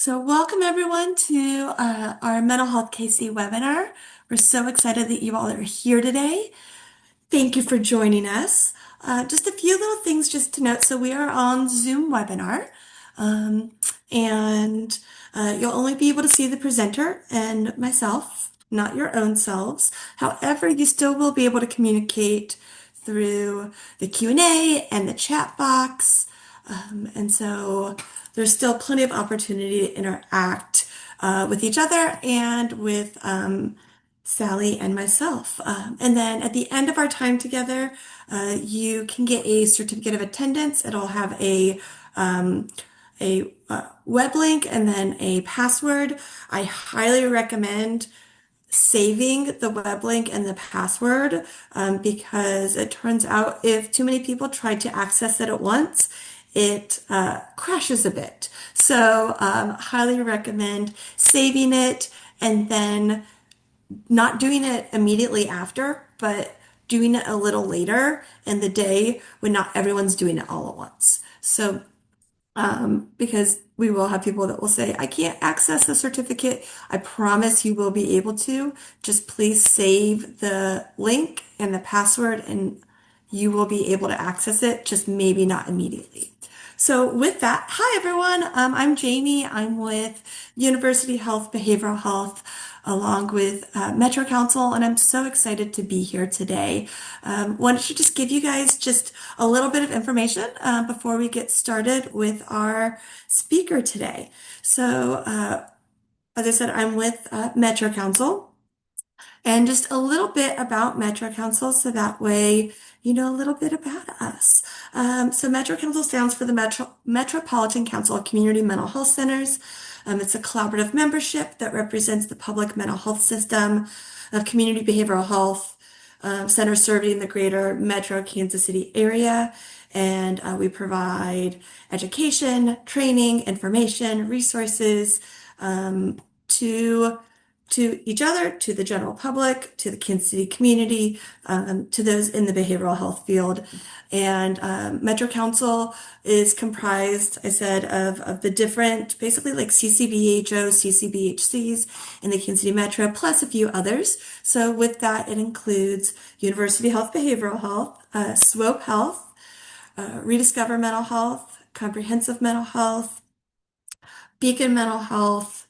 So welcome everyone to our Mental Health KC webinar. We're so excited that you all are here today. Thank you for joining us. Just a few little things just to note. So we are on Zoom webinar, um, and you'll only be able to see the presenter and myself, not your own selves. However, you still will be able to communicate through the Q&A and the chat box. And so there's still plenty of opportunity to interact with each other and with Sally and myself. And then at the end of our time together, you can get a certificate of attendance. It'll have a web link and then a password. I highly recommend saving the web link and the password because it turns out if too many people try to access it at once, it crashes a bit. So highly recommend saving it and then not doing it immediately after, but doing it a little later in the day when not everyone's doing it all at once. So because we will have people that will say, I can't access the certificate. I promise you will be able to. Just please save the link and the password and you will be able to access it, just maybe not immediately. So with that, hi everyone. I'm Jamie. I'm with University Health Behavioral Health along with Metro Council, and I'm so excited to be here today. Wanted to just give you guys just a little bit of information before we get started with our speaker today. So, as I said, I'm with Metro Council. And just a little bit about Metro Council so that way you know a little bit about us. So Metro Council stands for the Metropolitan Council of Community Mental Health Centers. It's a collaborative membership that represents the public mental health system of community behavioral health centers serving the greater Metro Kansas City area. And we provide education, training, information, resources to each other, to the general public, to the Kansas City community, to those in the behavioral health field. And Metro Council is comprised, I said, of the different, basically like CCBHOs, CCBHCs in the Kansas City Metro, plus a few others. So with that, it includes University Health Behavioral Health, SWOPE Health, Rediscover Mental Health, Comprehensive Mental Health, Beacon Mental Health,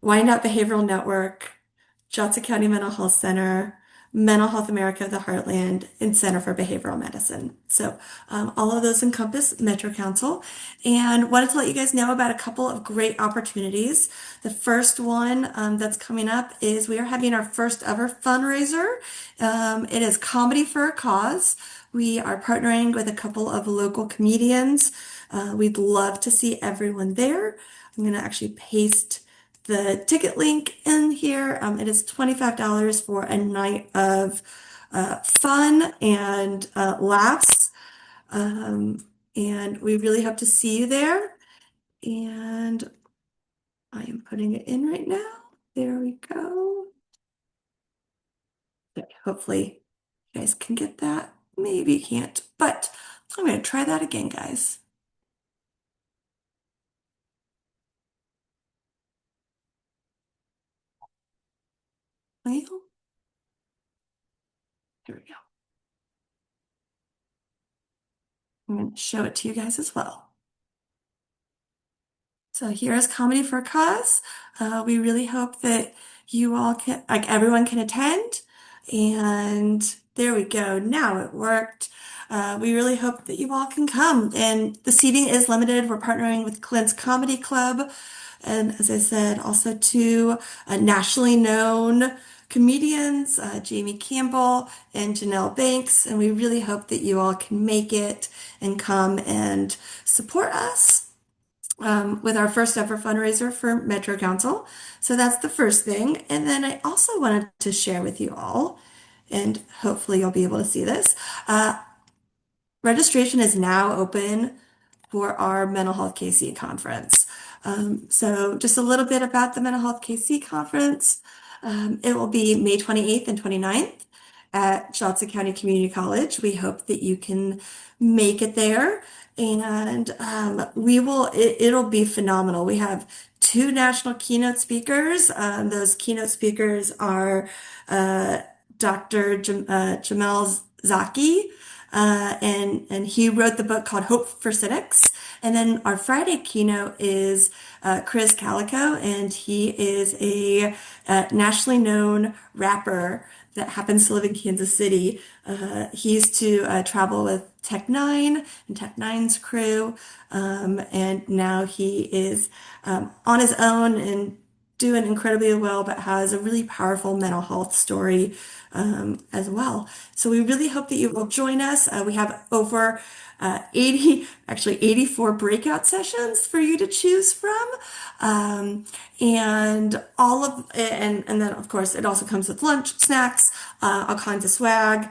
Wyandotte Behavioral Network, Johnson County Mental Health Center, Mental Health America of the Heartland, and Center for Behavioral Medicine. So all of those encompass Metro Council. And wanted to let you guys know about a couple of great opportunities. The first one that's coming up is we are having our first ever fundraiser. It is Comedy for a Cause. We are partnering with a couple of local comedians. We'd love to see everyone there. I'm going to actually paste the ticket link in here. It is $25 for a night of fun and laughs. And we really hope to see you there. And I am putting it in right now. There we go. Hopefully you guys can get that. Maybe you can't, but I'm going to try that again, guys. Well, here we go. I'm going to show it to you guys as well. So here's Comedy for a Cause. We really hope that you all can, like everyone can attend. And there we go. Now it worked. We really hope that you all can come. And the seating is limited. We're partnering with Clint's Comedy Club. And as I said, also two nationally known comedians, Jamie Campbell and Janelle Banks. And we really hope that you all can make it and come and support us with our first ever fundraiser for Metro Council. So that's the first thing. And then I also wanted to share with you all, and hopefully you'll be able to see this. Registration is now open for our Mental Health KC conference. So just a little bit about the Mental Health KC conference. It will be May 28th and 29th. at Johnson County Community College. We hope that you can make it there. And it'll be phenomenal. We have two national keynote speakers. Those keynote speakers are uh, Dr. Jamel Zaki, and he wrote the book called Hope for Cynics. And then our Friday keynote is Chris Calico, and he is a nationally known rapper that happens to live in Kansas City. He used to travel with Tech Nine and Tech Nine's crew, and now he is on his own and doing incredibly well, but has a really powerful mental health story as well. So we really hope that you will join us. We have over 84 breakout sessions for you to choose from. And then of course it also comes with lunch, snacks, all kinds of swag,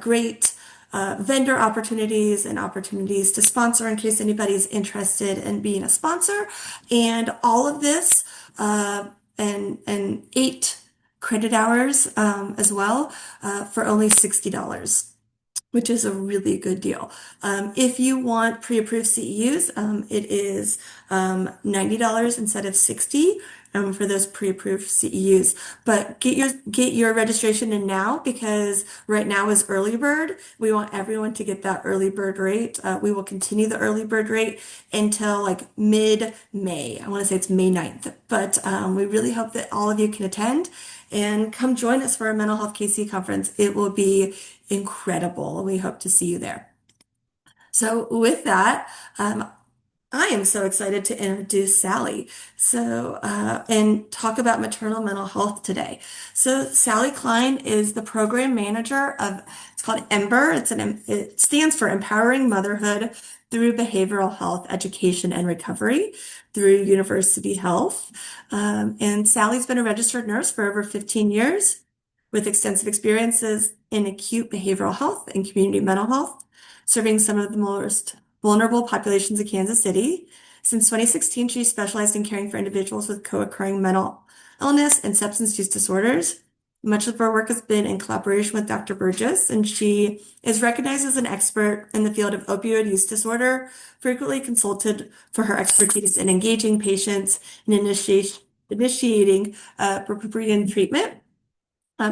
great vendor opportunities and opportunities to sponsor in case anybody's interested in being a sponsor. And all of this, and 8 credit hours as well for only $60, which is a really good deal. If you want pre-approved CEUs, it is $90 instead of $60 for those pre-approved CEUs. But get your registration in now because right now is early bird. We want everyone to get that early bird rate. We will continue the early bird rate until like mid-May. I want to say it's May 9th, but we really hope that all of you can attend and come join us for our Mental Health KC conference. It will be incredible. We hope to see you there. So with that, I am so excited to introduce Sally. And talk about maternal mental health today. So Sally Kline is the program manager of, it's called EMBER. It stands for Empowering Motherhood through Behavioral Health Education and Recovery through University Health. And Sally's been a registered nurse for over 15 years with extensive experiences in acute behavioral health and community mental health, serving some of the most vulnerable populations of Kansas City. Since 2016, she specialized in caring for individuals with co-occurring mental illness and substance use disorders. Much of her work has been in collaboration with Dr. Burgess, and she is recognized as an expert in the field of opioid use disorder, frequently consulted for her expertise in engaging patients and initiating appropriate treatment.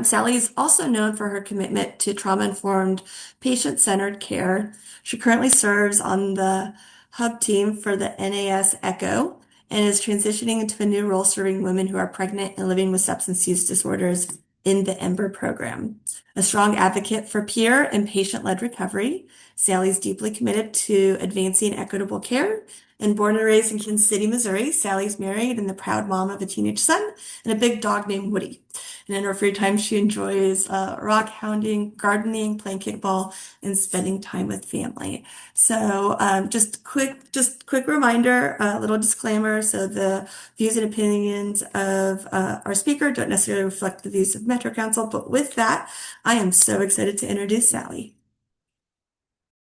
Sally is also known for her commitment to trauma-informed, patient-centered care. She currently serves on the hub team for the NAS ECHO and is transitioning into a new role serving women who are pregnant and living with substance use disorders in the EMBER program. A strong advocate for peer and patient-led recovery, Sally is deeply committed to advancing equitable care. And born and raised in Kansas City, Missouri, Sally's married and the proud mom of a teenage son and a big dog named Woody. And in her free time, she enjoys rock hounding, gardening, playing kickball, and spending time with family. So just quick reminder, a little disclaimer. So the views and opinions of our speaker don't necessarily reflect the views of Metro Council. But with that, I am so excited to introduce Sally.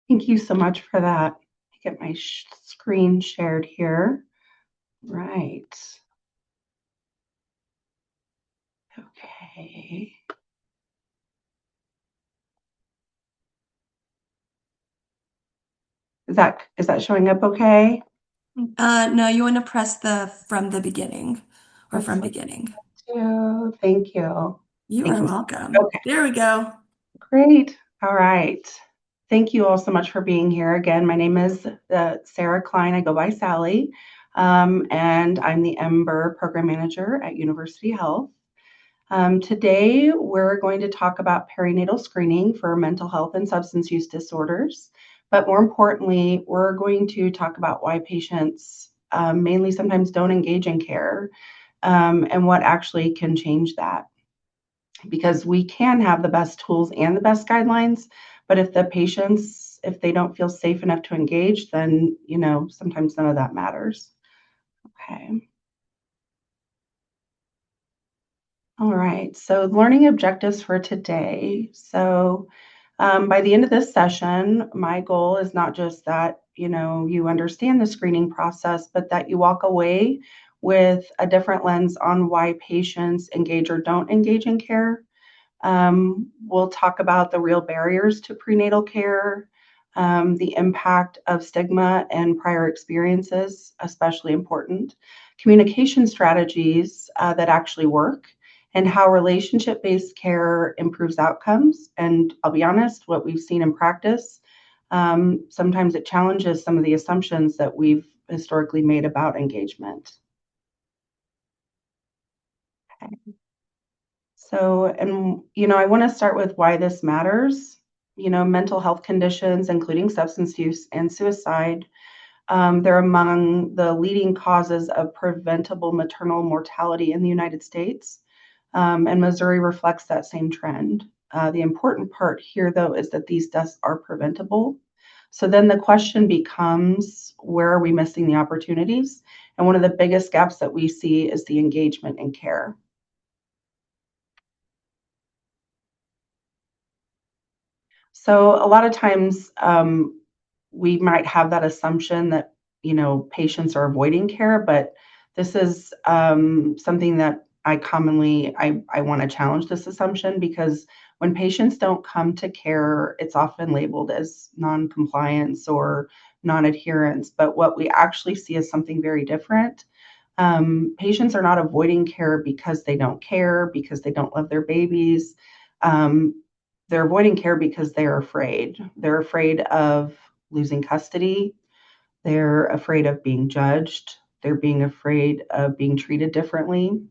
Thank you so much for that. Get my screen shared here. Right. Okay. Is that showing up okay? No, you want to press the from the beginning or from beginning. Thank you. You Thank are you. welcome. Okay. There we go. Great. All right. Thank you all so much for being here. Again, my name is Sarah Kline. I go by Sally, and I'm the EMBER program manager at University Health. Today, we're going to talk about perinatal screening for mental health and substance use disorders. But more importantly, we're going to talk about why patients mainly sometimes don't engage in care and what actually can change that. Because we can have the best tools and the best guidelines, but if the patients, if they don't feel safe enough to engage, then, sometimes none of that matters. Okay. All right, so learning objectives for today. So by the end of this session, my goal is not just that, you understand the screening process, but that you walk away with a different lens on why patients engage or don't engage in care. We'll talk about the real barriers to prenatal care, the impact of stigma and prior experiences, especially important, communication strategies that actually work, and how relationship based care improves outcomes. And I'll be honest, what we've seen in practice, sometimes it challenges some of the assumptions that we've historically made about engagement. So, and I want to start with why this matters. Mental health conditions, including substance use and suicide, they're among the leading causes of preventable maternal mortality in the United States. And Missouri reflects that same trend. The important part here, though, is that these deaths are preventable. So then the question becomes, where are we missing the opportunities? And one of the biggest gaps that we see is the engagement in care. So a lot of times we might have that assumption that patients are avoiding care, but this is something that I want to challenge this assumption, because when patients don't come to care, it's often labeled as non-compliance or non-adherence. But what we actually see is something very different. Patients are not avoiding care because they don't care, because they don't love their babies. Um, they're avoiding care because they're afraid. They're afraid of losing custody. They're afraid of being judged. They're being afraid of being treated differently.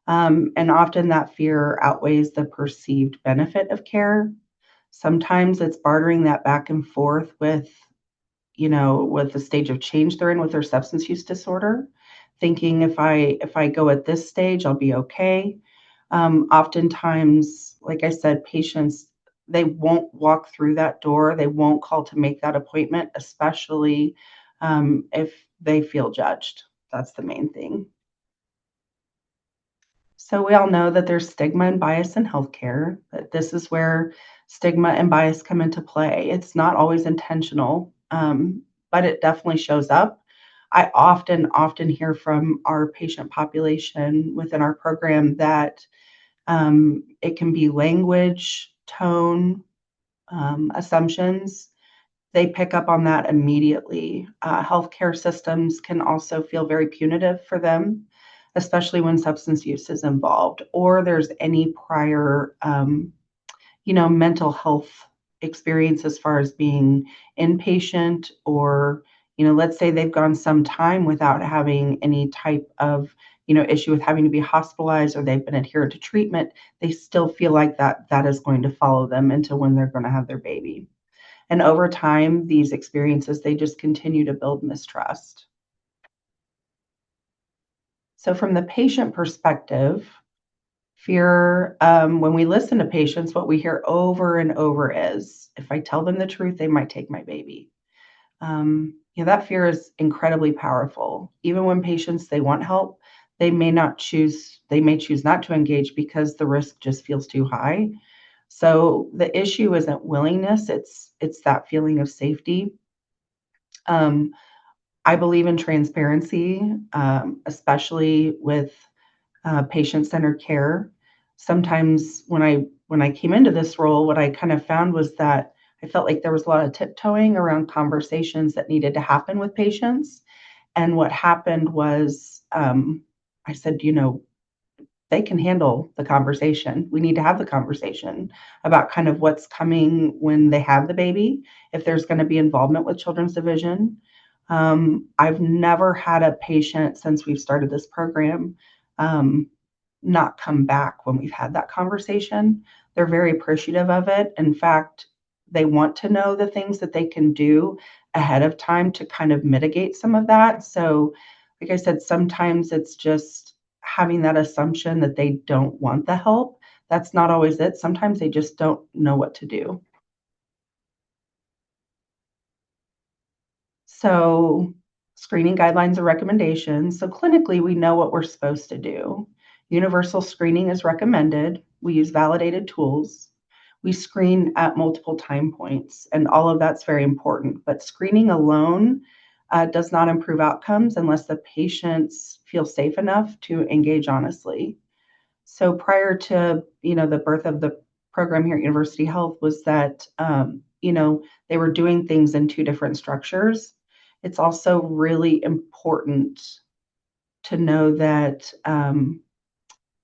And often that fear outweighs the perceived benefit of care. Sometimes it's bartering that back and forth with the stage of change they're in with their substance use disorder, thinking if I go at this stage, I'll be okay. Oftentimes, like I said, patients, they won't walk through that door. They won't call to make that appointment, especially if they feel judged. That's the main thing. So we all know that there's stigma and bias in healthcare, that this is where stigma and bias come into play. It's not always intentional, but it definitely shows up. I often hear from our patient population within our program that it can be language, tone, assumptions. They pick up on that immediately. Healthcare systems can also feel very punitive for them, especially when substance use is involved or there's any prior, mental health experience as far as being inpatient, or, let's say they've gone some time without having any type of, issue with having to be hospitalized, or they've been adherent to treatment. They still feel like that is going to follow them into when they're going to have their baby. And over time, these experiences, they just continue to build mistrust. So from the patient perspective, fear, when we listen to patients, what we hear over and over is, if I tell them the truth, they might take my baby. That fear is incredibly powerful. Even when patients, they want help, they may choose not to engage because the risk just feels too high. So the issue isn't willingness, it's that feeling of safety. Um, I believe in transparency, especially with patient-centered care. Sometimes when I came into this role, what I kind of found was that I felt like there was a lot of tiptoeing around conversations that needed to happen with patients. And what happened was, I said, they can handle the conversation. We need to have the conversation about kind of what's coming when they have the baby, if there's going to be involvement with Children's Division. I've never had a patient since we've started this program um, not come back when we've had that conversation. They're very appreciative of it. In fact, they want to know the things that they can do ahead of time to kind of mitigate some of that. So, like I said, sometimes it's just having that assumption that they don't want the help. That's not always it. Sometimes they just don't know what to do. So, screening guidelines and recommendations. So, clinically, we know what we're supposed to do. Universal screening is recommended. We use validated tools. We screen at multiple time points, and all of that's very important. But screening alone does not improve outcomes unless the patients feel safe enough to engage honestly. So prior to the birth of program here at University Health was that, they were doing things in two different structures. It's also really important to know that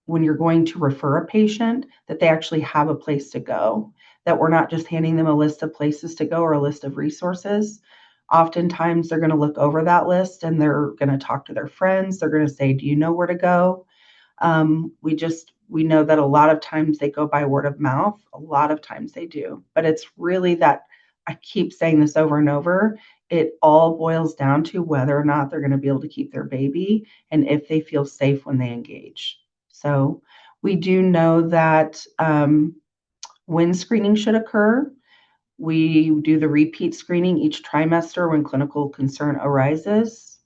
when you're going to refer a patient, that they actually have a place to go, that we're not just handing them a list of places to go or a list of resources. Oftentimes, they're going to look over that list and they're going to talk to their friends. They're going to say, "Do you know where to go?" We know that a lot of times they go by word of mouth. A lot of times they do, but it's really that I keep saying this over and over. It all boils down to whether or not they're going to be able to keep their baby and if they feel safe when they engage. So we do know that when screening should occur, we do the repeat screening each trimester when clinical concern arises.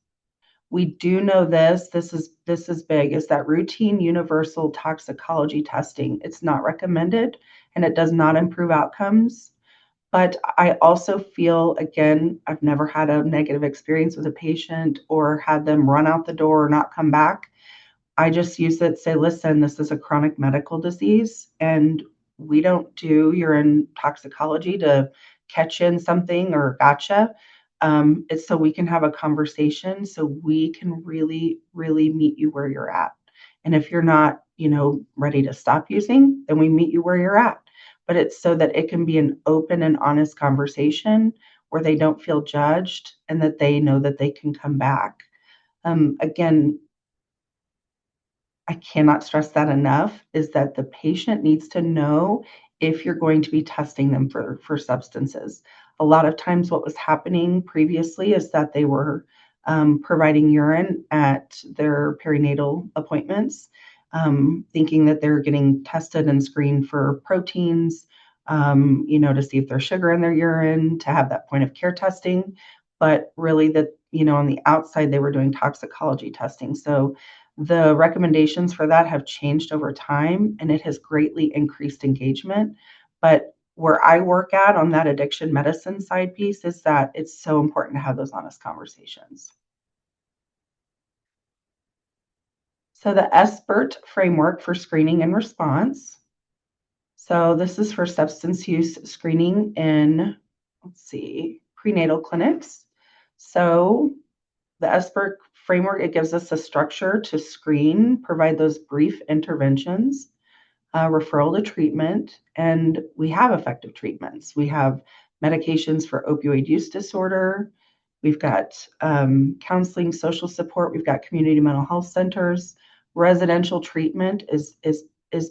We do know this is big, is that routine universal toxicology testing. It's not recommended and it does not improve outcomes. But I also feel, again, I've never had a negative experience with a patient or had them run out the door or not come back. I just use it, say, listen, this is a chronic medical disease, and we don't do urine toxicology to catch in something or gotcha. It's so we can have a conversation, so we can really, really meet you where you're at. And if you're not, ready to stop using, then we meet you where you're at. But it's so that it can be an open and honest conversation where they don't feel judged and that they know that they can come back. Again, I cannot stress that enough, is that the patient needs to know if you're going to be testing them for substances. A lot of times, what was happening previously is that they were providing urine at their perinatal appointments, thinking that they're getting tested and screened for proteins, to see if there's sugar in their urine, to have that point of care testing. But really, that on the outside, they were doing toxicology testing. So the recommendations for that have changed over time, and it has greatly increased engagement. But where I work at on that addiction medicine side piece is that it's so important to have those honest conversations. So the SBIRT framework for screening and response. So this is for substance use screening in, prenatal clinics. So the SBIRT framework, it gives us a structure to screen, provide those brief interventions, referral to treatment, and we have effective treatments. We have medications for opioid use disorder. We've got counseling, social support. We've got community mental health centers. Residential treatment is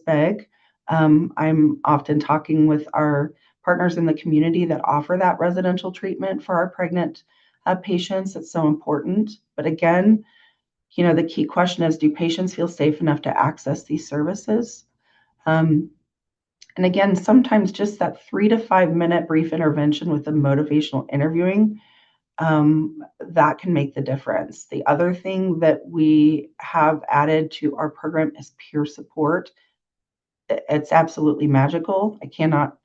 big. I'm often talking with our partners in the community that offer that residential treatment for our pregnant patients. It's so important. But again, the key question is, do patients feel safe enough to access these services? And again, sometimes just that 3 to 5 minute brief intervention with the motivational interviewing, that can make the difference. The other thing that we have added to our program is peer support. It's absolutely magical. I cannot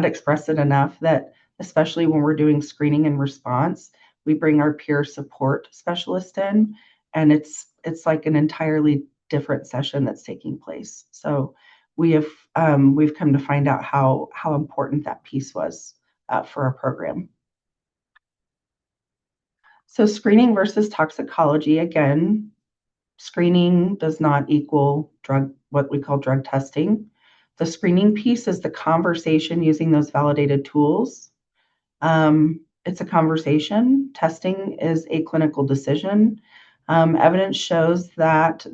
express it enough, that especially when we're doing screening and response, we bring our peer support specialist in, and it's like an entirely different session that's taking place. So we've come to find out how important that piece was for our program. So screening versus toxicology, again, screening does not equal what we call drug testing. The screening piece is the conversation using those validated tools. It's a conversation. Testing is a clinical decision. Evidence shows that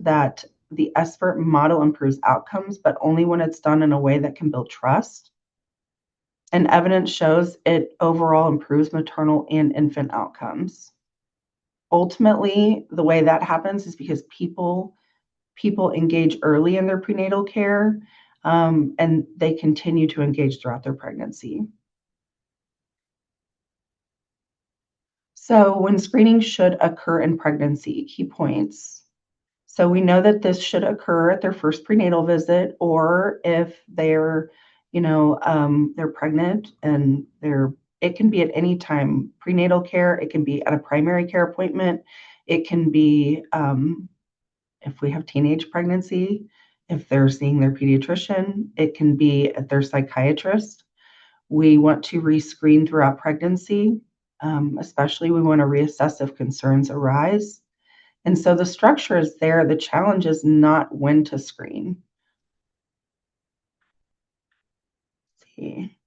the SBIRT model improves outcomes, but only when it's done in a way that can build trust. And evidence shows it overall improves maternal and infant outcomes. Ultimately, the way that happens is because people engage early in their prenatal care, and they continue to engage throughout their pregnancy. So when screening should occur in pregnancy, key points. So we know that this should occur at their first prenatal visit, or if they're pregnant and it can be at any time. Prenatal care, it can be at a primary care appointment. It can be if we have teenage pregnancy, If they're seeing their pediatrician, it can be at their psychiatrist. We want to rescreen throughout pregnancy, especially we want to reassess if concerns arise. And so the structure is there. The challenge is not when to screen. Let's see.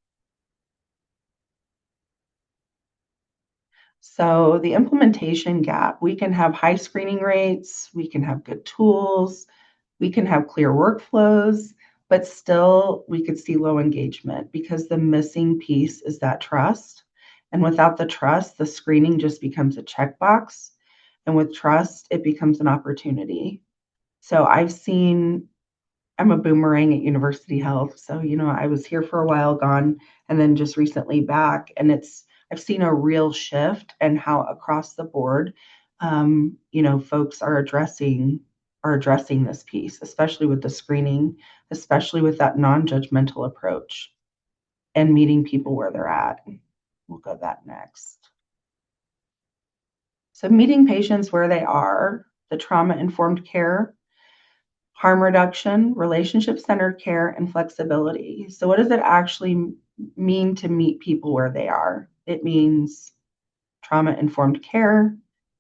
So the implementation gap, we can have high screening rates, we can have good tools, we can have clear workflows, but still we could see low engagement because the missing piece is that trust. And without the trust, the screening just becomes a checkbox. And with trust, it becomes an opportunity. So I'm a boomerang at University Health. So, I was here for a while, gone, and then just recently back. And I've seen a real shift and how across the board, folks are addressing this piece, especially with the screening, especially with that non-judgmental approach and meeting people where they're at. We'll go that next. So meeting patients where they are, the trauma-informed care, harm reduction, relationship-centered care, and flexibility. So what does it actually mean to meet people where they are? It means trauma-informed care.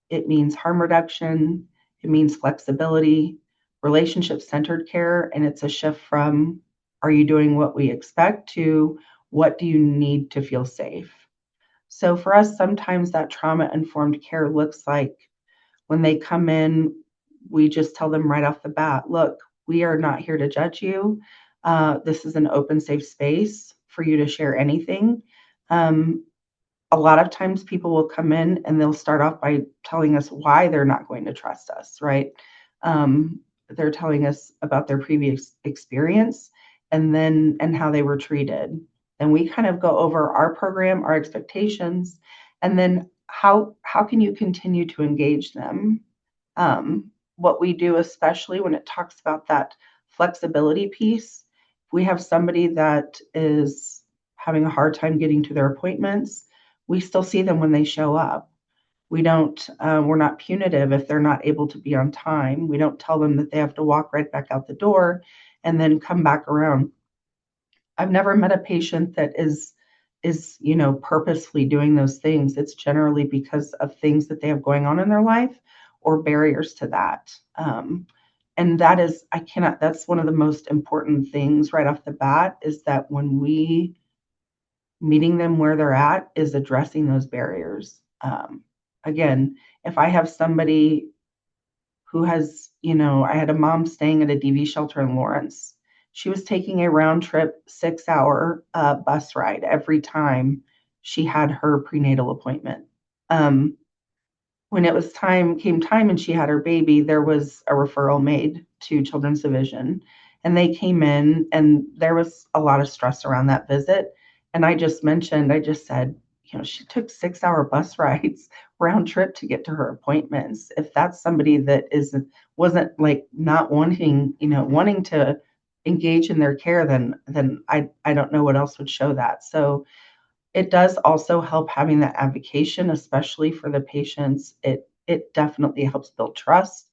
It means harm reduction. It means flexibility, relationship-centered care, and it's a shift from, are you doing what we expect, to what do you need to feel safe? So for us, sometimes that trauma-informed care looks like when they come in, we just tell them right off the bat, look, we are not here to judge you. This is an open, safe space for you to share anything. A lot of times people will come in and they'll start off by telling us why they're not going to trust us, right? They're telling us about their previous experience and how they were treated. And we kind of go over our program, our expectations, and then how can you continue to engage them? What we do, especially when it talks about that flexibility piece, if we have somebody that is having a hard time getting to their appointments, we still see them when they show up. We're not punitive if they're not able to be on time. We don't tell them that they have to walk right back out the door and then come back around. I've never met a patient that is purposefully doing those things. It's generally because of things that they have going on in their life or barriers to that. And that's one of the most important things right off the bat, is that when we meeting them where they're at is addressing those barriers. Again, if I have somebody who has, I had a mom staying at a DV shelter in Lawrence. She was taking a round trip 6-hour bus ride every time she had her prenatal appointment. When it was came time and she had her baby, there was a referral made to Children's Division, and they came in, and there was a lot of stress around that visit. And I just said, she took 6-hour bus rides round trip to get to her appointments. If that's somebody that wasn't like not wanting to engage in their care, then I don't know what else would show that. So it does also help having that advocation, especially for the patients. It definitely helps build trust.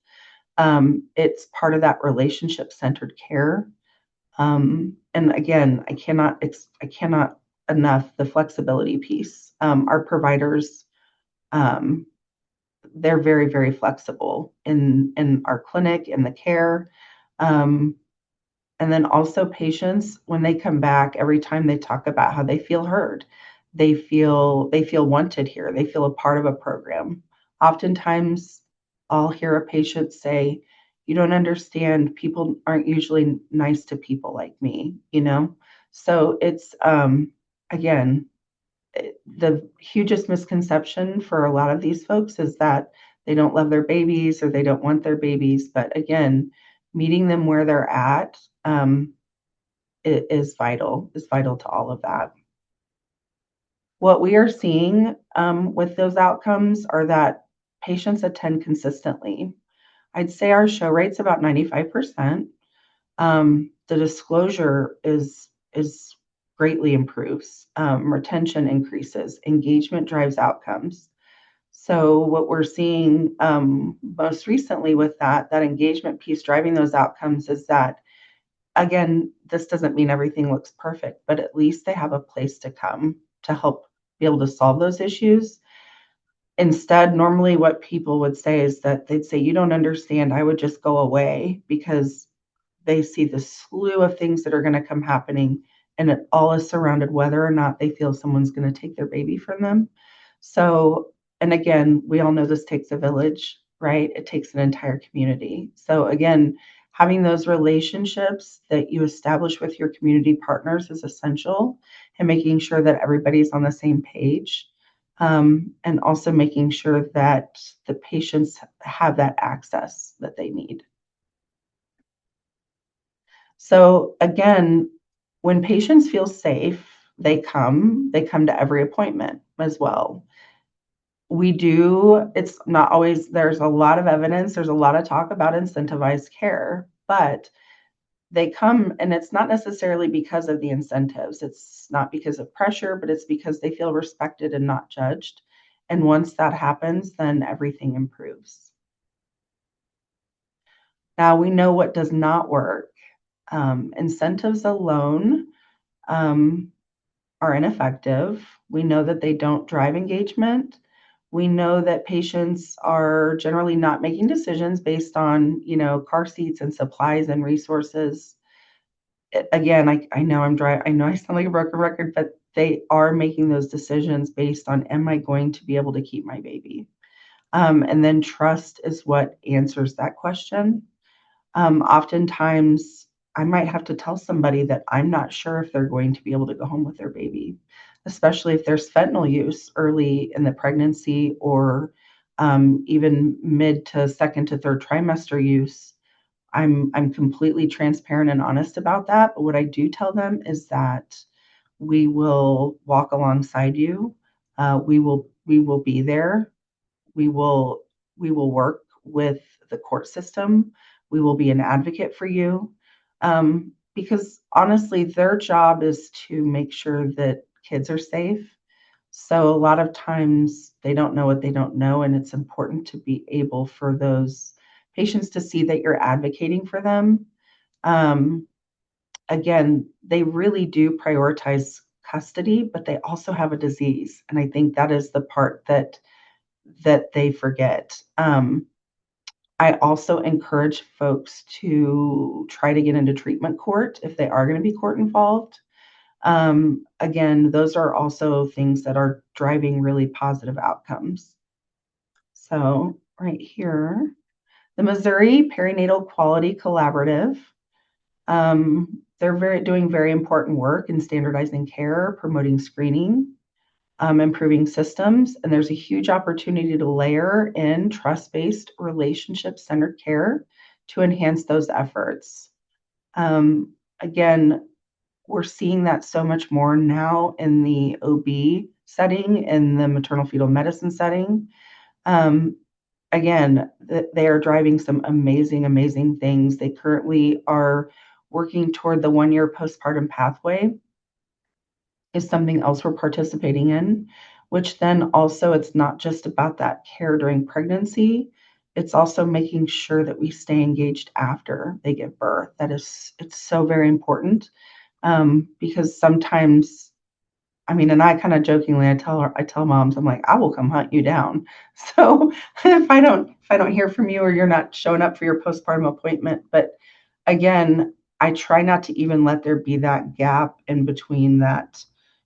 It's part of that relationship-centered care. And again, I cannot enough the flexibility piece. Our providers, they're very, very flexible in our clinic, in the care. And then also patients, when they come back, every time they talk about how they feel heard, they feel wanted here. They feel a part of a program. Oftentimes, I'll hear a patient say, "You don't understand. People aren't usually nice to people like me." So it's again, the hugest misconception for a lot of these folks is that they don't love their babies or they don't want their babies. But again, meeting them where they're at is vital to all of that. What we are seeing with those outcomes are that patients attend consistently. I'd say our show rate's about 95%. The disclosure is greatly improves. Retention increases. Engagement drives outcomes. So what we're seeing most recently with that engagement piece driving those outcomes is that again, this doesn't mean everything looks perfect, but at least they have a place to come to help be able to solve those issues. Instead, normally what people would say is that they'd say, "You don't understand. I would just go away," because they see the slew of things that are going to come happening, and it all is surrounded whether or not they feel someone's going to take their baby from them. So, and again, we all know this takes a village, right? It takes an entire community. So again, having those relationships that you establish with your community partners is essential, and making sure that everybody's on the same page, and also making sure that the patients have that access that they need. So again, when patients feel safe, they come to every appointment as well. It's not always, there's a lot of evidence, there's a lot of talk about incentivized care, but they come and it's not necessarily because of the incentives. It's not because of pressure, but it's because they feel respected and not judged. And once that happens, then everything improves. Now we know what does not work. Incentives alone um, are ineffective. We know that they don't drive engagement. We know that patients are generally not making decisions based on, car seats and supplies and resources. Again, I know I know I sound like a broken record, but they are making those decisions based on, am I going to be able to keep my baby? And then trust is what answers that question. Oftentimes, I might have to tell somebody that I'm not sure if they're going to be able to go home with their baby, especially if there's fentanyl use early in the pregnancy, or even mid to second to third trimester use. I'm completely transparent and honest about that. But what I do tell them is that we will walk alongside you. We will be there. We will work with the court system. We will be an advocate for you, because honestly, their job is to make sure that kids are safe. So a lot of times they don't know what they don't know, and it's important to be able for those patients to see that you're advocating for them. Um, Again, they really do prioritize custody, but they also have a disease, and I think that is the part that they forget. I also encourage folks to try to get into treatment court if they are going to be court involved. Again, those are also things that are driving really positive outcomes. So, right here, the Missouri Perinatal Quality Collaborative. They're doing very important work in standardizing care, promoting screening, improving systems, and there's a huge opportunity to layer in trust-based, relationship-centered care to enhance those efforts. Again, we're seeing that so much more now in the OB setting, in the maternal fetal medicine setting. Um, Again, they are driving some amazing, amazing things. They currently are working toward the 1-year postpartum pathway, is something else we're participating in, which then also, it's not just about that care during pregnancy, it's also making sure that we stay engaged after they give birth. It's so very important, because sometimes, I mean, and I kind of jokingly, I tell moms, I'm like, I will come hunt you down. So if I don't hear from you, or you're not showing up for your postpartum appointment, but again, I try not to even let there be that gap in between that,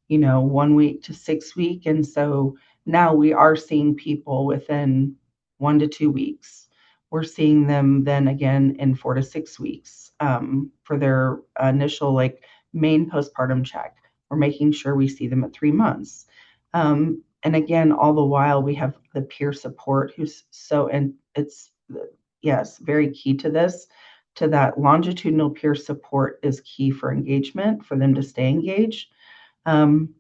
1 week to 6 week. And so now we are seeing people within 1 to 2 weeks. We're seeing them then again in 4 to 6 weeks, for their initial like main postpartum check. We're making sure we see them at 3 months. And again, all the while we have the peer support who's so, and it's, yes, very key to this, to that longitudinal peer support is key for engagement, for them to stay engaged. Um,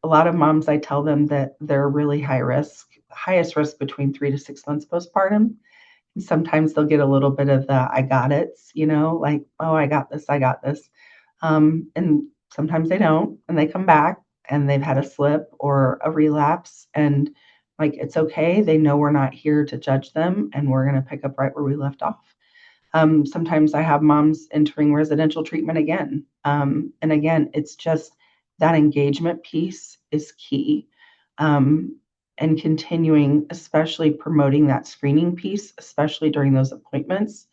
a lot of moms, I tell them that they're really highest risk between 3 to 6 months postpartum. And sometimes they'll get a little bit of the I got it, like, oh, I got this, I got this. And sometimes they don't, and they come back and they've had a slip or a relapse, and like, it's okay. They know we're not here to judge them, and we're going to pick up right where we left off. Sometimes I have moms entering residential treatment again. And again, it's just that engagement piece is key. Um, and continuing, especially promoting that screening piece, especially during those appointments.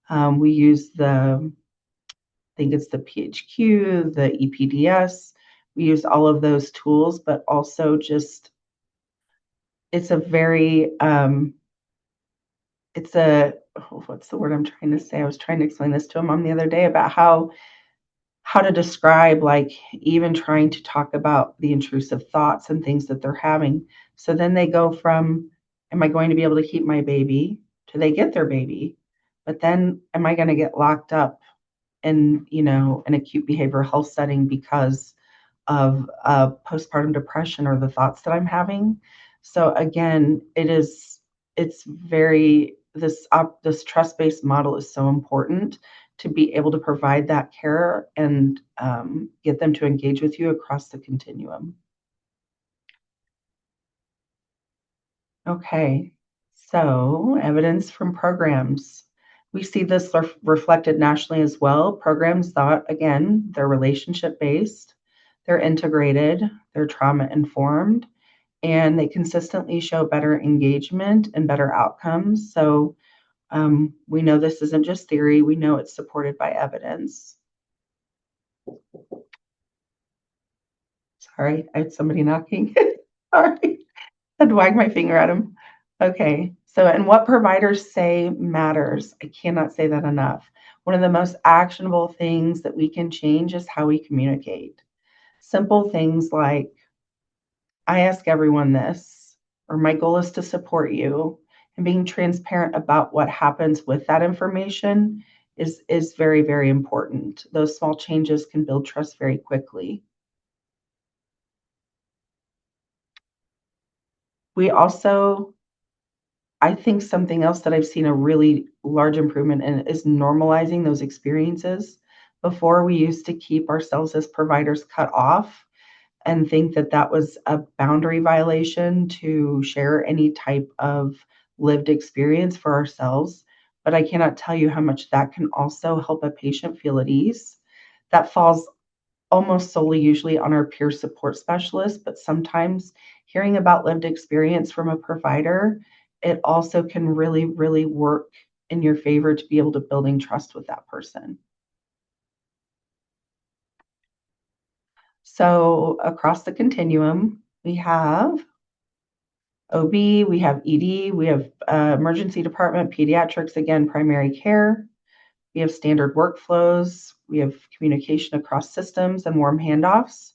We use I think it's the PHQ, the EPDS. We use all of those tools, but also just it's a very it's a what's the word I'm trying to say? I was trying to explain this to a mom the other day about how to describe, like, even trying to talk about the intrusive thoughts and things that they're having. So then they go from, am I going to be able to keep my baby, to they get their baby, but then am I going to get locked up in, an acute behavioral health setting because of postpartum depression or the thoughts that I'm having. So again, it's very this trust-based model is so important to be able to provide that care and get them to engage with you across the continuum. Okay, so evidence from programs. We see this reflected nationally as well. Programs that, again, they're relationship based, they're integrated, they're trauma informed, and they consistently show better engagement and better outcomes. So we know this isn't just theory, we know it's supported by evidence. Sorry, I had somebody knocking. Sorry. I'd wag my finger at him. Okay. So, and what providers say matters. I cannot say that enough. One of the most actionable things that we can change is how we communicate. Simple things like, I ask everyone this, or my goal is to support you, and being transparent about what happens with that information is very, very important. Those small changes can build trust very quickly. We also I think something else that I've seen a really large improvement in is normalizing those experiences. Before, we used to keep ourselves as providers cut off and think that that was a boundary violation to share any type of lived experience for ourselves. But I cannot tell you how much that can also help a patient feel at ease. That falls almost solely usually on our peer support specialist, but sometimes hearing about lived experience from a provider, it also can really, really work in your favor to be able to building trust with that person. So across the continuum, we have OB, we have ED, we have emergency department, pediatrics, again, primary care. We have standard workflows. We have communication across systems and warm handoffs.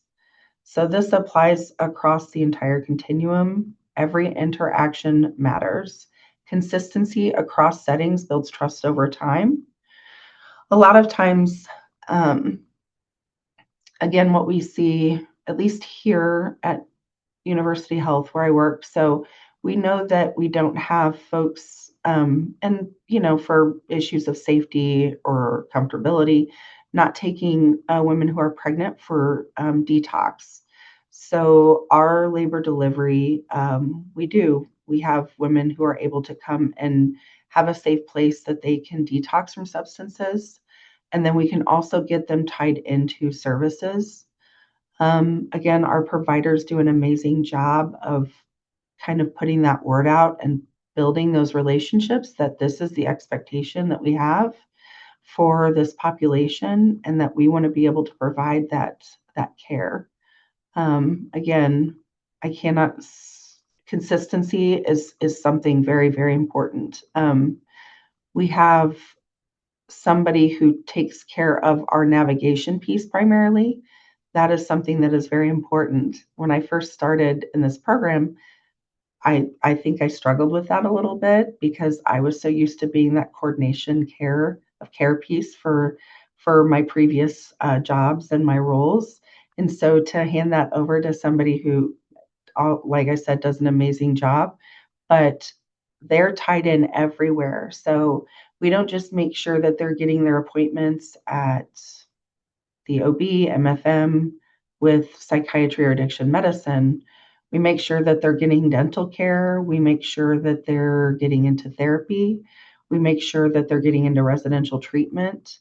So this applies across the entire continuum. Every interaction matters. Consistency across settings builds trust over time. A lot of times, um, again, what we see, at least here at University Health where I work. So we know that we don't have folks, and for issues of safety or comfortability, not taking women who are pregnant for detox. So our labor delivery, we have women who are able to come and have a safe place that they can detox from substances. And then we can also get them tied into services. Again, our providers do an amazing job of kind of putting that word out and building those relationships that this is the expectation that we have for this population and that we want to be able to provide that care. Again, I cannot consistency is something very, very important. We have somebody who takes care of our navigation piece primarily. That is something that is very important. When I first started in this program, I think I struggled with that a little bit because I was so used to being that coordination care piece for my previous jobs and my roles. And so to hand that over to somebody who, like I said, does an amazing job, but they're tied in everywhere. So we don't just make sure that they're getting their appointments at the OB, MFM with psychiatry or addiction medicine. We make sure that they're getting dental care. We make sure that they're getting into therapy. We make sure that they're getting into residential treatment.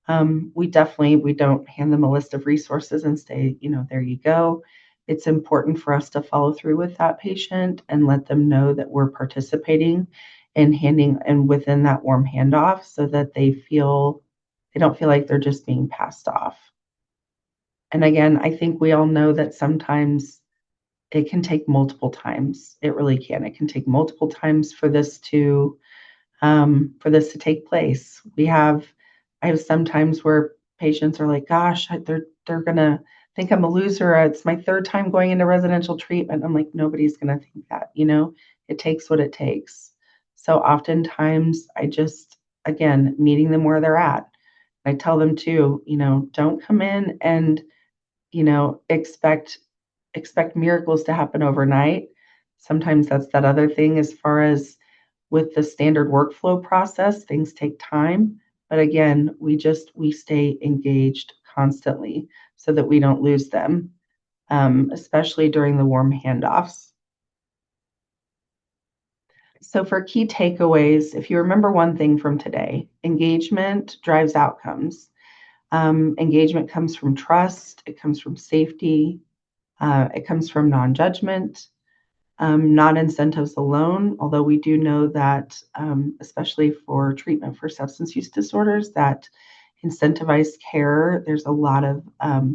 We don't hand them a list of resources and say, there you go. It's important for us to follow through with that patient and let them know that we're participating in handing and within that warm handoff so that they don't feel like they're just being passed off. And again, I think we all know that sometimes it can take multiple times. It really can. It can take multiple times for this to take place. I have sometimes where patients are like, "Gosh, they're gonna think I'm a loser. It's my third time going into residential treatment." I'm like, nobody's gonna think that. It takes what it takes. So oftentimes, again, meeting them where they're at. I tell them too, don't come in and expect miracles to happen overnight. Sometimes that's that other thing as far as with the standard workflow process, things take time. But again, we stay engaged constantly so that we don't lose them, especially during the warm handoffs. So for key takeaways, if you remember one thing from today, engagement drives outcomes. Engagement comes from trust, it comes from safety, it comes from non-judgment, not incentives alone, although we do know that, especially for treatment for substance use disorders, that incentivized care, there's a lot of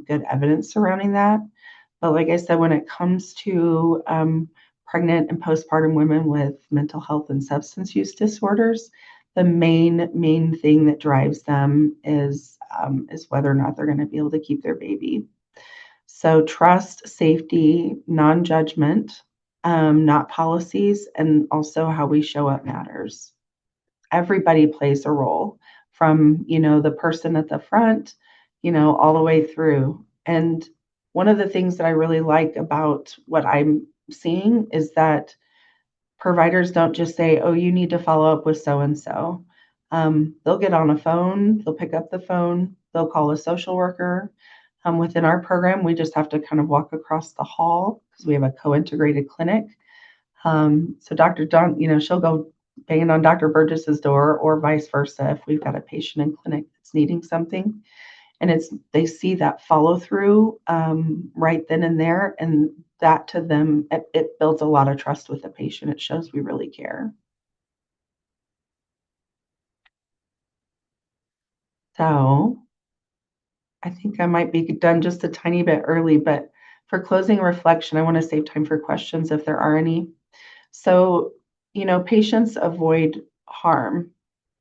good evidence surrounding that. But like I said, when it comes to pregnant and postpartum women with mental health and substance use disorders, the main thing that drives them is whether or not they're going to be able to keep their baby. So trust, safety, non-judgment, not policies, and also how we show up matters. Everybody plays a role from, the person at the front, all the way through. And one of the things that I really like about what I'm seeing is that providers don't just say, oh, you need to follow up with so and so. They'll get on a phone, they'll pick up the phone, they'll call a social worker. Within our program, we just have to kind of walk across the hall because we have a co-integrated clinic. So Dr. Don, she'll go banging on Dr. Burgess's door or vice versa if we've got a patient in clinic that's needing something. And they see that follow through right then and there, and that to them, it builds a lot of trust with the patient. It shows we really care. So I think I might be done just a tiny bit early, but for closing reflection, I want to save time for questions if there are any. So, patients avoid harm,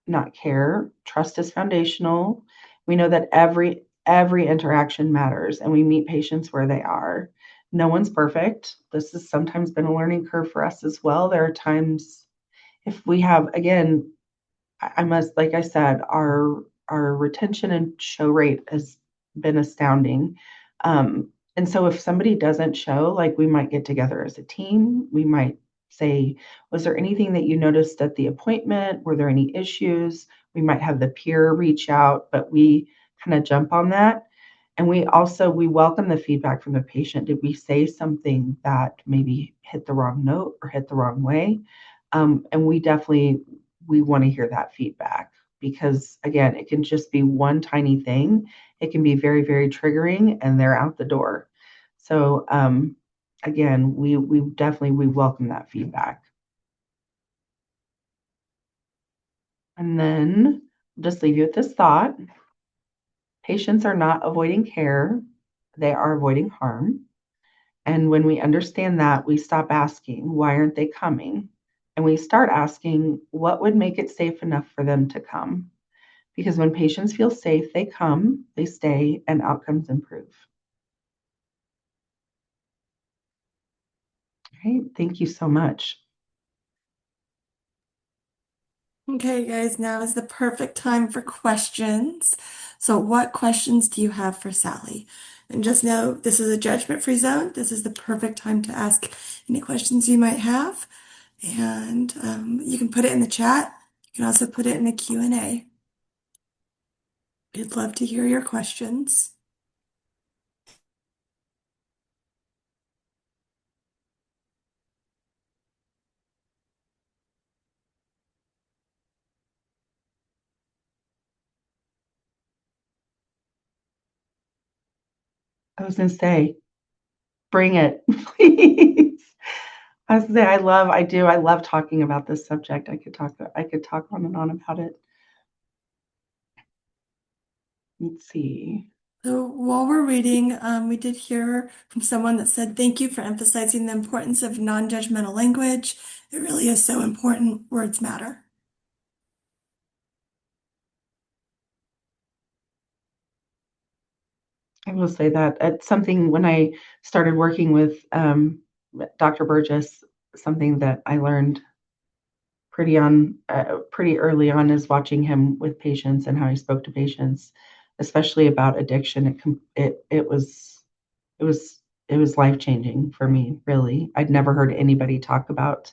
not care. Trust is foundational. We know that every interaction matters, and we meet patients where they are. No one's perfect. This has sometimes been a learning curve for us as well. There are times if we have, again, I must, like I said, our retention and show rate has been astounding. And so if somebody doesn't show, like we might get together as a team, we might say, was there anything that you noticed at the appointment? Were there any issues? We might have the peer reach out, but we kind of jump on that. And we welcome the feedback from the patient. Did we say something that maybe hit the wrong note or hit the wrong way? And we want to hear that feedback because again, it can just be one tiny thing. It can be very, very triggering and they're out the door. So again, we definitely we welcome that feedback. And then just leave you with this thought. Patients are not avoiding care, they are avoiding harm. And when we understand that, we stop asking, why aren't they coming? And we start asking, what would make it safe enough for them to come? Because when patients feel safe, they come, they stay, and outcomes improve. All right, thank you so much. Okay, guys, now is the perfect time for questions. So, what questions do you have for Sally? And just know this is a judgment-free zone. This is the perfect time to ask any questions you might have. And you can put it in the chat. You can also put it in the Q&A. We'd love to hear your questions. I was going to say, bring it, please. I was going to say, I love talking about this subject. I could talk on and on about it. Let's see. So while we're reading, we did hear from someone that said, "Thank you for emphasizing the importance of non-judgmental language. It really is so important. Words matter." I will say that it's something when I started working with Dr. Burgess, something that I learned pretty early on is watching him with patients and how he spoke to patients, especially about addiction. It was it was life changing for me. Really, I'd never heard anybody talk about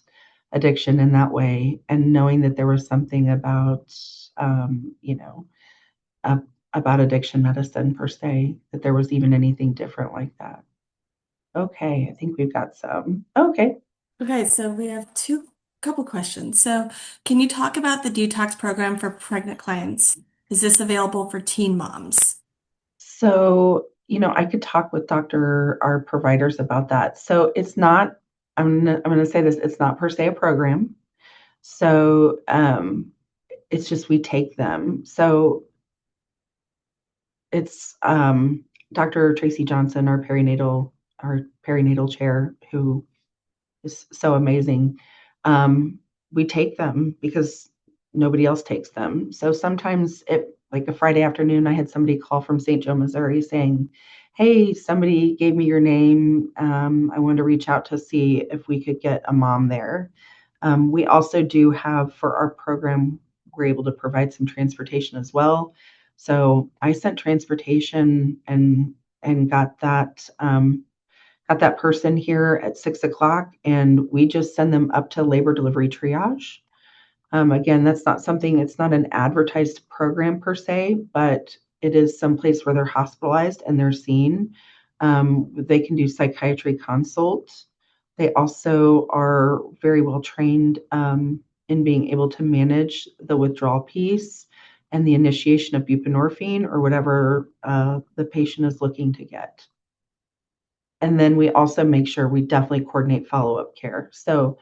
addiction in that way, and knowing that there was something about you know uh, about addiction medicine per se, that there was even anything different like that. Okay, I think we've got some. Okay. Okay, so we have two couple questions. So, can you talk about the detox program for pregnant clients? Is this available for teen moms? So, I could talk with our providers about that. So it's not, I'm gonna say this, it's not per se a program. So it's just we take them. So it's Dr. Tracy Johnson, our perinatal chair, who is so amazing. We take them because nobody else takes them. So sometimes like a Friday afternoon, I had somebody call from St. Joe, Missouri saying, "Hey, somebody gave me your name. I wanted to reach out to see if we could get a mom there." We also do have for our program, we're able to provide some transportation as well. So I sent transportation and got that person here at 6 o'clock, and we just send them up to labor delivery triage. Again, that's not something, it's not an advertised program per se, but it is someplace where they're hospitalized and they're seen. They can do psychiatry consults. They also are very well trained in being able to manage the withdrawal piece and the initiation of buprenorphine or whatever the patient is looking to get. And then we also make sure we definitely coordinate follow-up care. So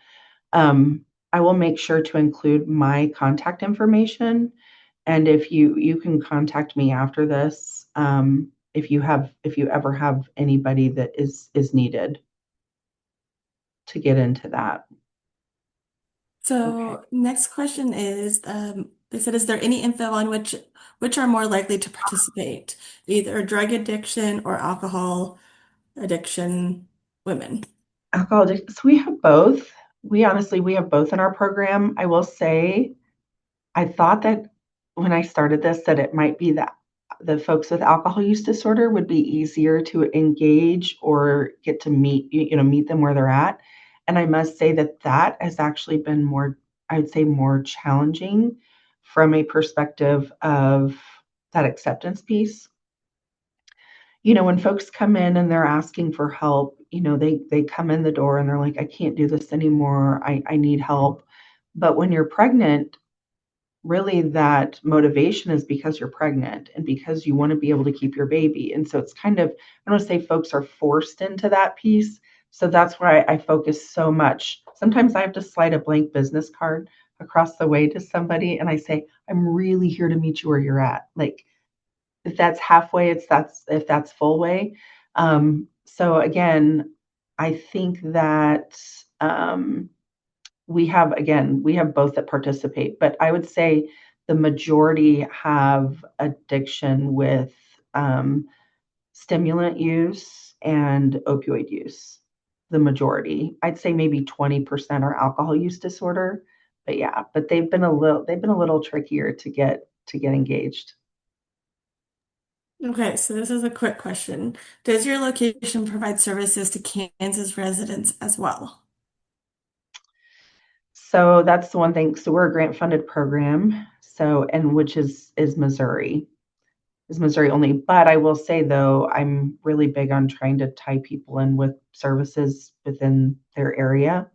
I will make sure to include my contact information. And if you can contact me after this, if you ever have anybody that is needed to get into that. Okay. So, next question is, they said, "Is there any info on which are more likely to participate, either drug addiction or alcohol addiction women?" Alcohol addiction. So we have both. We have both in our program. I will say I thought that when I started this, that it might be that the folks with alcohol use disorder would be easier to engage or get to meet them where they're at. And I must say that that has actually been more, I would say, more challenging from a perspective of that acceptance piece. When folks come in and they're asking for help, they come in the door and they're like, "I can't do this anymore. I need help." But when you're pregnant, really that motivation is because you're pregnant and because you want to be able to keep your baby. And so it's kind of, I don't want to say folks are forced into that piece. So that's why I focus so much. Sometimes I have to slide a blank business card across the way to somebody and I say, "I'm really here to meet you where you're at." Like if that's halfway, if that's full way. So again, I think that we have both that participate, but I would say the majority have addiction with um, stimulant use and opioid use. The majority, I'd say maybe 20% are alcohol use disorder, but yeah, but they've been a little trickier to get engaged. Okay, so this is a quick question. Does your location provide services to Kansas residents as well? So that's the one thing. So we're a grant funded program. So and which is Missouri only. But I will say though, I'm really big on trying to tie people in with services within their area.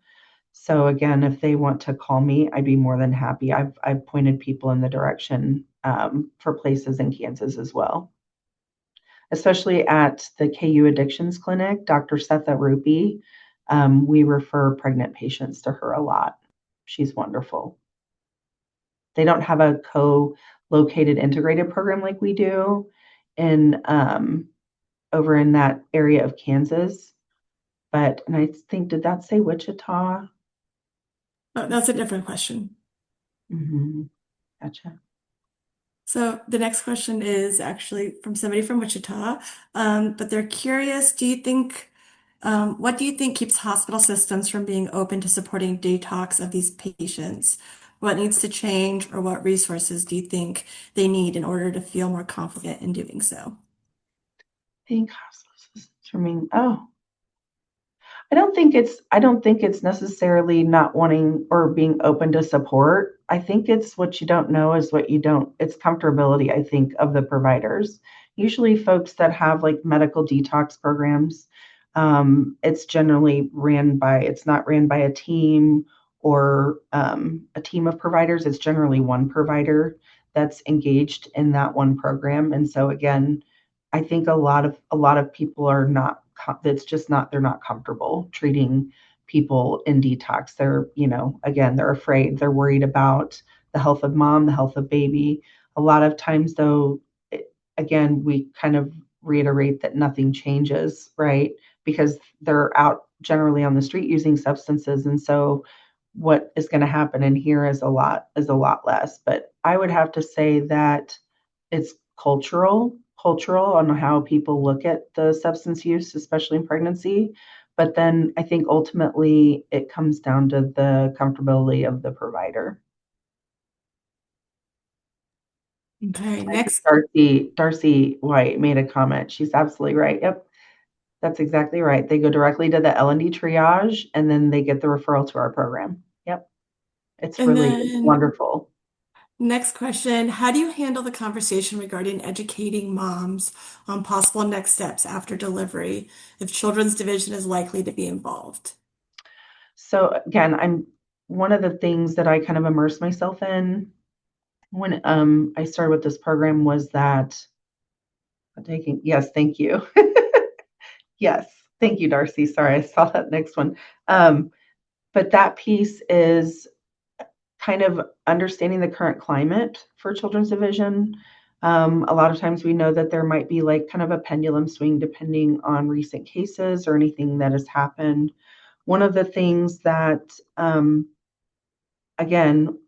So again, if they want to call me, I'd be more than happy. I've pointed people in the direction for places in Kansas as well. especially at the KU Addictions Clinic, Dr. Setha Rupi. We refer pregnant patients to her a lot. She's wonderful. They don't have a co-located integrated program like we do in over in that area of Kansas. But and I think did that say Wichita? Oh, that's a different question. Mm-hmm. Gotcha. So the next question is actually from somebody from Wichita, but they're curious, what do you think keeps hospital systems from being open to supporting detox of these patients? What needs to change, or what resources do you think they need in order to feel more confident in doing so? I think hospital systems for me. Oh, I don't think it's necessarily not wanting or being open to support. I think it's what you don't know is what you don't. It's comfortability, I think, of the providers. Usually folks that have like medical detox programs, it's generally it's not ran by a team or a team of providers. It's generally one provider that's engaged in that one program. And so again, I think a lot of people are not it's just not they're not comfortable treating people in detox. Again, they're afraid, they're worried about the health of mom, the health of baby. A lot of times though, again, we kind of reiterate that nothing changes, right? Because they're out generally on the street using substances, and so what is going to happen in here is a lot less. But I would have to say that it's cultural on how people look at the substance use, especially in pregnancy. But then I think ultimately it comes down to the comfortability of the provider. Okay, I think next. Darcy White made a comment. She's absolutely right. Yep, that's exactly right. They go directly to the L&D triage and then they get the referral to our program. Yep, And it's then wonderful. next question, how do you handle the conversation regarding educating moms on possible next steps after delivery if children's division is likely to be involved? So again, I'm one of the things that I kind of immersed myself in when I started with this program was that taking yes, thank you. Yes, thank you, Darcy. Sorry, I saw that next one. Um, but that piece is kind of understanding the current climate for children's division. A lot of times we know that there might be like kind of a pendulum swing depending on recent cases or anything that has happened. One of the things that, again,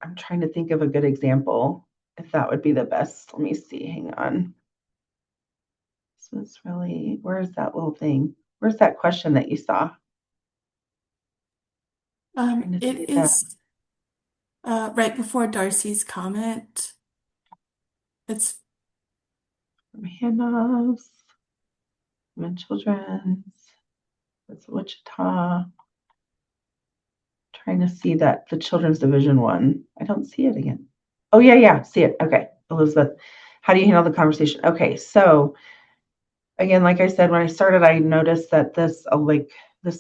I'm trying to think of a good example, if that would be the best. Let me see. Hang on. This was really, where's that little thing? Where's that question that you saw? Trying to see It that. is right before Darcy's comment. It's Handoffs, and children's. That's Wichita. Trying to see that the children's division one. I don't see it again. Oh yeah, yeah, see it. Okay, Elizabeth. How do you handle the conversation? Okay, so again, like I said, when I started, I noticed that this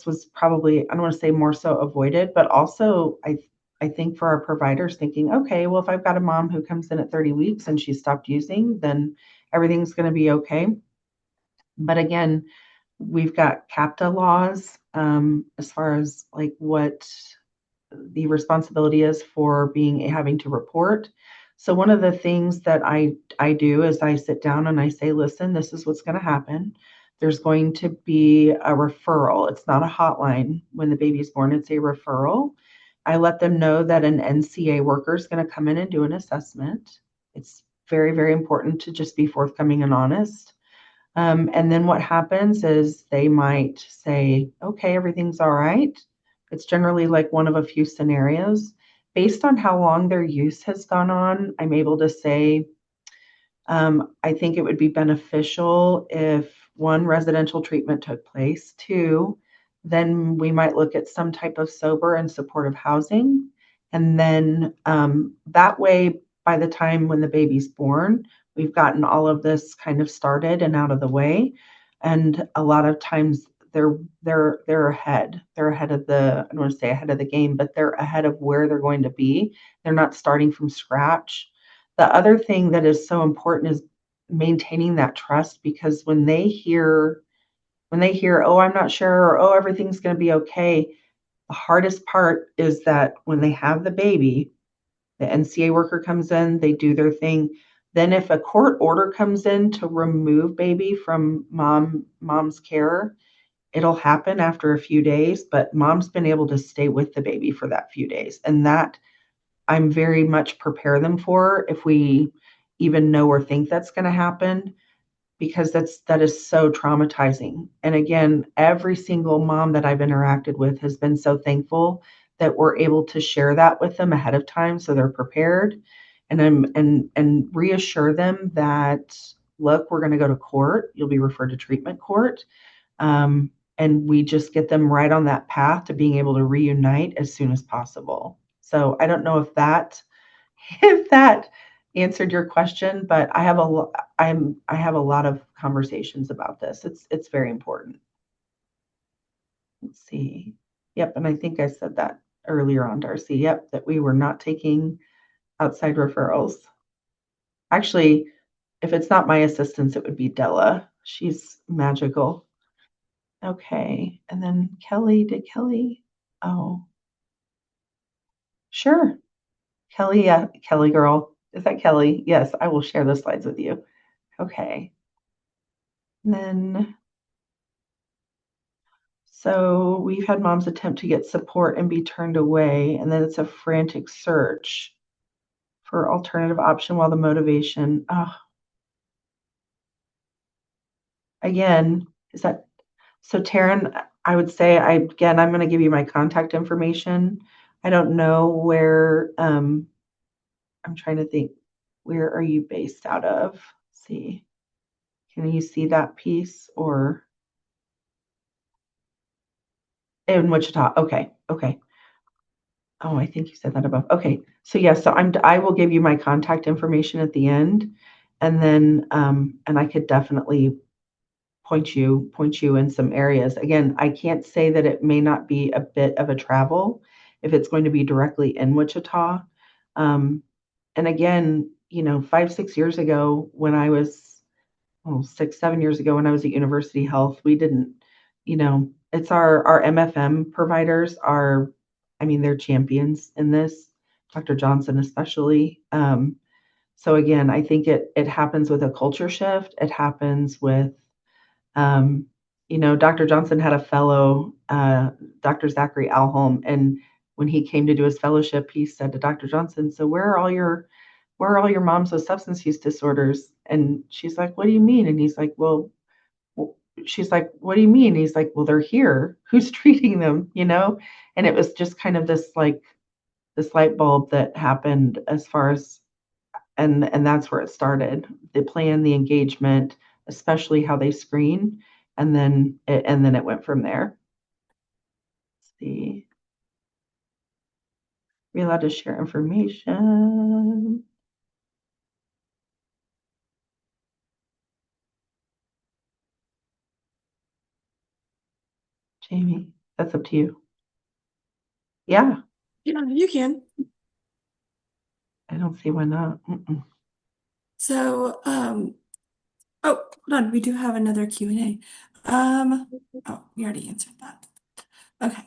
was probably, I don't want to say more so avoided, but also I think for our providers thinking, okay, well, if I've got a mom who comes in at 30 weeks and she stopped using, then everything's going to be okay. But again, we've got CAPTA laws as far as like what the responsibility is for being having to report. So one of the things that I do is I sit down and I say, listen, this is what's going to happen. There's going to be a referral. It's not a hotline when the baby's born, it's a referral. I let them know that an NCA worker is going to come in and do an assessment. It's very, very important to just be forthcoming and honest. And then what happens is they might say, okay, everything's all right. It's generally like one of a few scenarios. Based on how long their use has gone on, I'm able to say, I think it would be beneficial if one, residential treatment took place, two, then we might look at some type of sober and supportive housing. And then that way, by the time when the baby's born, we've gotten all of this kind of started and out of the way. And a lot of times they're ahead. They're ahead of the, I don't want to say ahead of the game, but they're ahead of where they're going to be. They're not starting from scratch. The other thing that is so important is maintaining that trust, because when they hear, oh, I'm not sure, or oh, everything's going to be okay, the hardest part is that when they have the baby, the NCA worker comes in, they do their thing. Then if a court order comes in to remove baby from mom's care, it'll happen after a few days, but mom's been able to stay with the baby for that few days. And that I'm very much prepare them for, if we even know or think that's going to happen, because that is so traumatizing. And again, every single mom that I've interacted with has been so thankful that we're able to share that with them ahead of time so they're prepared. And reassure them that, look, we're going to go to court. You'll be referred to treatment court. Um, and we just get them right on that path to being able to reunite as soon as possible. So I don't know if that if that answered your question, but I have a lot of conversations about this. It's very important. Let's see. Yep, and I think I said that earlier on, Darcy. Yep, that we were not taking outside referrals. Actually, if it's not my assistance, it would be Della. She's magical. Okay, and then Kelly, did Kelly? Oh, sure. Kelly, yeah, Kelly girl. Is that Kelly? Yes, I will share those slides with you. Okay. And then, so we've had moms attempt to get support and be turned away, and then it's a frantic search for alternative option while the motivation. Again, is that so, Taryn? I would say, I'm going to give you my contact information. I don't know where. I'm trying to think. Where are you based out of? Let's see, can you see that piece or in Wichita? Okay, okay. Oh, I think you said that above. Okay. So yeah, so I will give you my contact information at the end, and then and I could definitely point you in some areas. Again, I can't say that it may not be a bit of a travel if it's going to be directly in Wichita. Um, and again, 5, 6 years ago when I was, 6, 7 years ago when I was at University Health, we didn't, it's our MFM providers are, I mean, they're champions in this, Dr. Johnson especially. So again, I think it happens with a culture shift. It happens with, um, Dr. Johnson had a fellow, Dr. Zachary Alholm, and when he came to do his fellowship, he said to Dr. Johnson, "So where are all your moms with substance use disorders?" And she's like, "What do you mean?" And he's like, "Well," she's like, "What do you mean?" And he's like, "Well, they're here. Who's treating them?" And it was just kind of this light bulb that happened as far as, and that's where it started. The plan, the engagement, especially how they screen, and then it went from there. Let's see. Are we allowed to share information? Jamie, that's up to you. Yeah, Yeah, you can. I don't see why not. Mm-mm. So, oh, hold on. We do have another Q&A. Oh, we already answered that. Okay.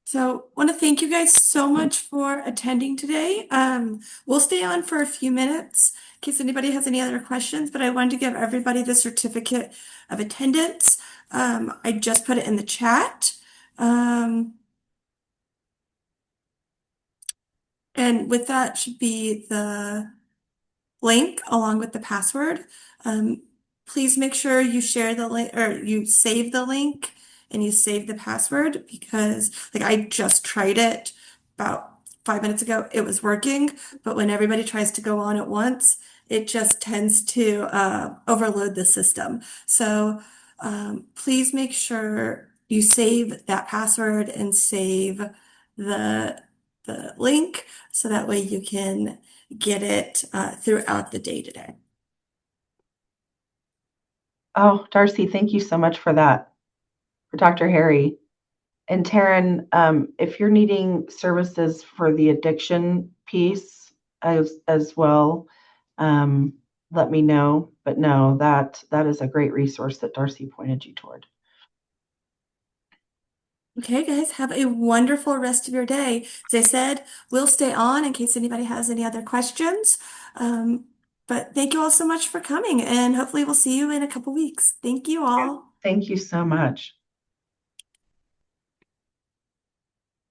So, want to thank you guys so much for attending today. We'll stay on for a few minutes in case anybody has any other questions, but I wanted to give everybody the certificate of attendance. I just put it in the chat. Um, and with that should be the link along with the password. Um, please make sure you share the link or you save the link and you save the password because like I just tried it about 5 minutes ago. It was working, but when everybody tries to go on at once, it just tends to overload the system. So please make sure you save that password and save the the link so that way you can get it throughout the day today. Oh, Darcy, thank you so much for that, for Dr. Harry. And Taryn, if you're needing services for the addiction piece as well, um, let me know. But no, that is a great resource that Darcy pointed you toward. Okay, guys, have a wonderful rest of your day. As I said, we'll stay on in case anybody has any other questions. Um, but thank you all so much for coming, and hopefully we'll see you in a couple weeks. Thank you all. Thank you so much.